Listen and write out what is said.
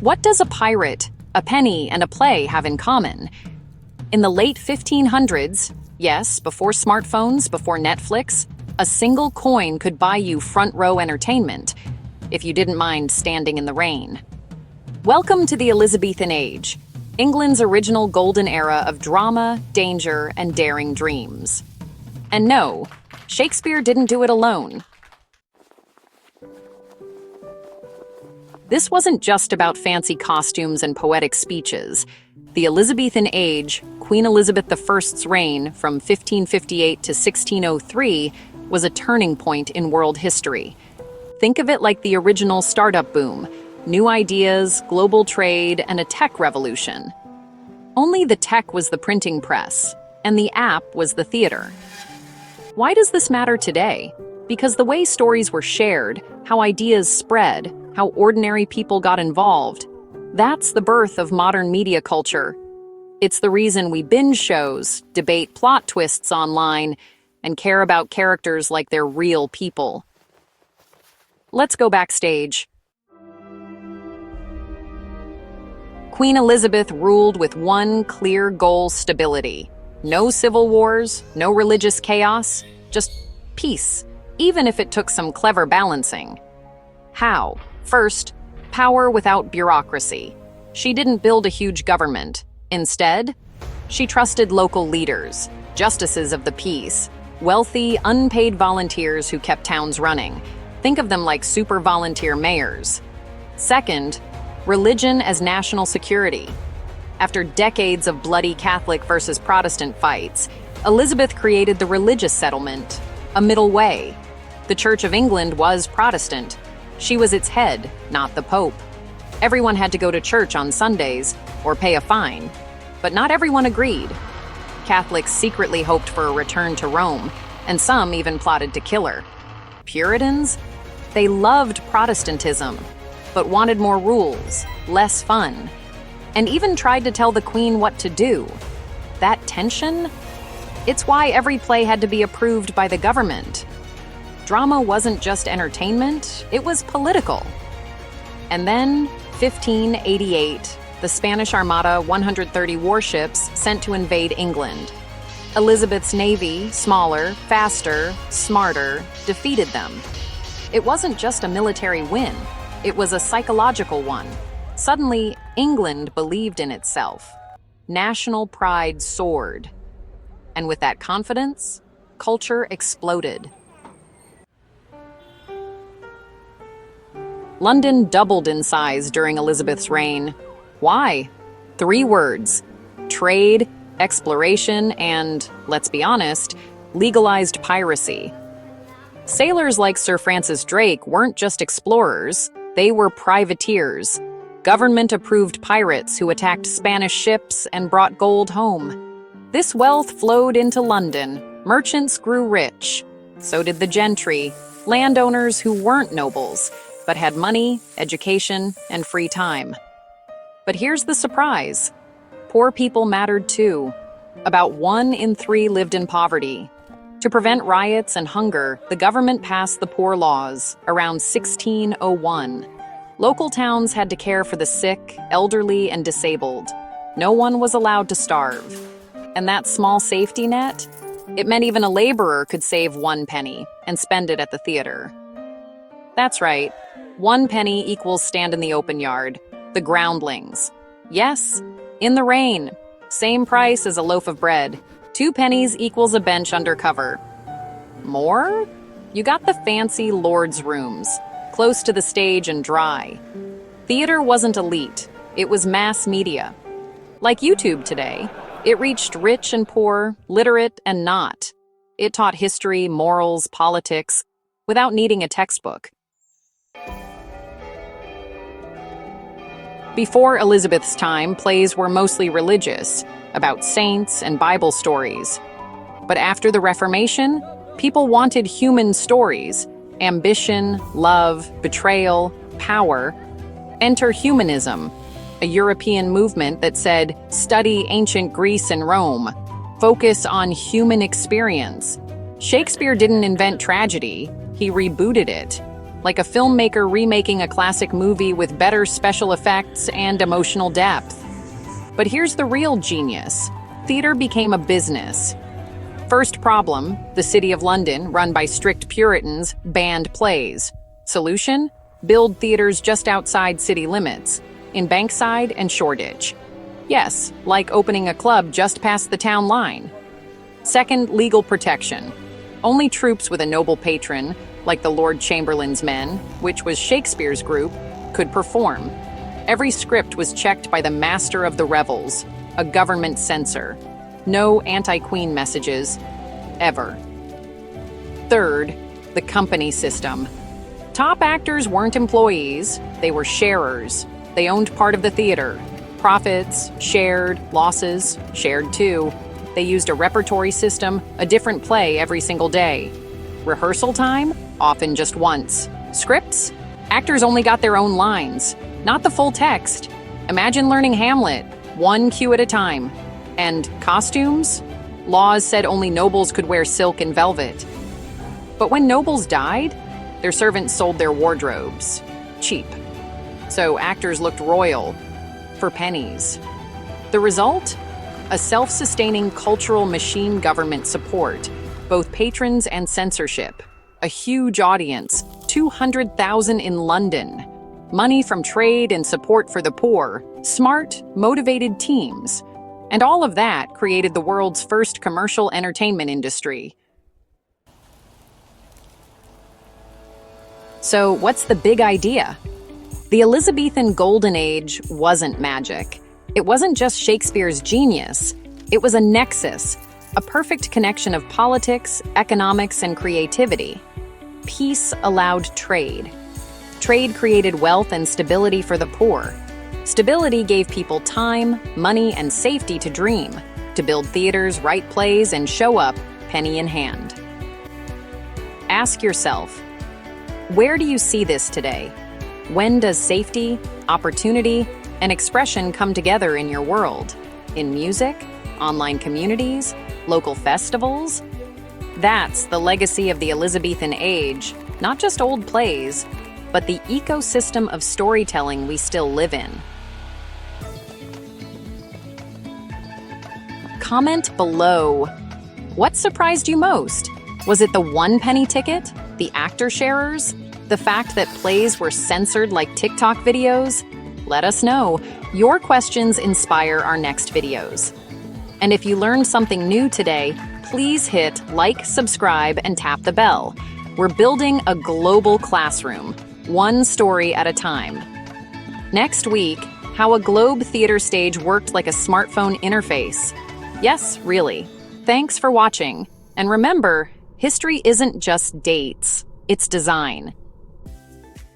What does a pirate, a penny, and a play have in common? In the late 1500s, yes, before smartphones, before Netflix, a single coin could buy you front-row entertainment, if you didn't mind standing in the rain. Welcome to the Elizabethan Age, England's original golden era of drama, danger, and daring dreams. And no, Shakespeare didn't do it alone. This wasn't just about fancy costumes and poetic speeches. The Elizabethan Age, Queen Elizabeth I's reign from 1558 to 1603, was a turning point in world history. Think of it like the original startup boom: new ideas, global trade, and a tech revolution. Only the tech was the printing press, and the app was the theater. Why does this matter today? Because the way stories were shared, how ideas spread, how ordinary people got involved, that's the birth of modern media culture. It's the reason we binge shows, debate plot twists online, and care about characters like they're real people. Let's go backstage. Queen Elizabeth ruled with one clear goal: stability. No civil wars, no religious chaos, just peace, even if it took some clever balancing. How? First, power without bureaucracy. She didn't build a huge government. Instead, she trusted local leaders, justices of the peace, wealthy, unpaid volunteers who kept towns running. Think of them like super volunteer mayors. Second, religion as national security. After decades of bloody Catholic versus Protestant fights, Elizabeth created the religious settlement, a middle way. The Church of England was Protestant. She was its head, not the Pope. Everyone had to go to church on Sundays or pay a fine, but not everyone agreed. Catholics secretly hoped for a return to Rome, and some even plotted to kill her. Puritans? They loved Protestantism, but wanted more rules, less fun, and even tried to tell the Queen what to do. That tension? It's why every play had to be approved by the government. Drama wasn't just entertainment, it was political. And then, 1588, the Spanish Armada, 130 warships, sent to invade England. Elizabeth's navy, smaller, faster, smarter, defeated them. It wasn't just a military win, it was a psychological one. Suddenly, England believed in itself. National pride soared. And with that confidence, culture exploded. London doubled in size during Elizabeth's reign. Why? 3 words: trade, exploration, and, let's be honest, legalized piracy. Sailors like Sir Francis Drake weren't just explorers, they were privateers, government-approved pirates who attacked Spanish ships and brought gold home. This wealth flowed into London. Merchants grew rich. So did the gentry, landowners who weren't nobles, but had money, education, and free time. But here's the surprise. Poor people mattered too. About 1 in 3 lived in poverty. To prevent riots and hunger, the government passed the Poor Laws around 1601. Local towns had to care for the sick, elderly, and disabled. No one was allowed to starve. And that small safety net? It meant even a laborer could save 1 penny and spend it at the theater. That's right. 1 penny equals stand in the open yard, the groundlings. Yes, in the rain. Same price as a loaf of bread. 2 pennies equals a bench under cover. More? You got the fancy lord's rooms, close to the stage and dry. Theater wasn't elite, it was mass media. Like YouTube today, it reached rich and poor, literate and not. It taught history, morals, politics, without needing a textbook. Before Elizabeth's time, plays were mostly religious, about saints and Bible stories. But after the Reformation, people wanted human stories: ambition, love, betrayal, power. Enter humanism, a European movement that said, study ancient Greece and Rome, focus on human experience. Shakespeare didn't invent tragedy, he rebooted it. like a filmmaker remaking a classic movie with better special effects and emotional depth. But here's the real genius. Theater became a business. First problem, the City of London, run by strict Puritans, banned plays. Solution? Build theaters just outside city limits, in Bankside and Shoreditch. Yes, like opening a club just past the town line. Second, legal protection. Only troops with a noble patron, like the Lord Chamberlain's Men, which was Shakespeare's group, could perform. Every script was checked by the master of the revels, a government censor. No anti-queen messages, ever. Third, the company system. Top actors weren't employees, they were sharers. They owned part of the theater. Profits, shared, losses, shared too. They used a repertory system, a different play every single day. Rehearsal time? Often just once. Scripts? Actors only got their own lines, not the full text. Imagine learning Hamlet, one cue at a time. And costumes? Laws said only nobles could wear silk and velvet. But when nobles died, their servants sold their wardrobes. Cheap. So actors looked royal, for pennies. The result? A self-sustaining cultural machine government support, both patrons and censorship. A huge audience, 200,000 in London. Money from trade and support for the poor. Smart, motivated teams. And all of that created the world's first commercial entertainment industry. So, what's the big idea? The Elizabethan Golden Age wasn't magic. It wasn't just Shakespeare's genius. It was a nexus, a perfect connection of politics, economics, and creativity. Peace allowed trade. Trade created wealth and stability for the poor. Stability gave people time, money, and safety to dream, to build theaters, write plays, and show up, penny in hand. Ask yourself, where do you see this today? When does safety, opportunity, and expression come together in your world? In music, online communities, local festivals? That's the legacy of the Elizabethan age, not just old plays, but the ecosystem of storytelling we still live in. Comment below. What surprised you most? Was it the one-penny ticket? The actor sharers? The fact that plays were censored like TikTok videos? Let us know. Your questions inspire our next videos. And if you learned something new today, please hit like, subscribe, and tap the bell. We're building a global classroom, one story at a time. Next week, how a globe theater stage worked like a smartphone interface. Yes, really. Thanks for watching. And remember, history isn't just dates, it's design.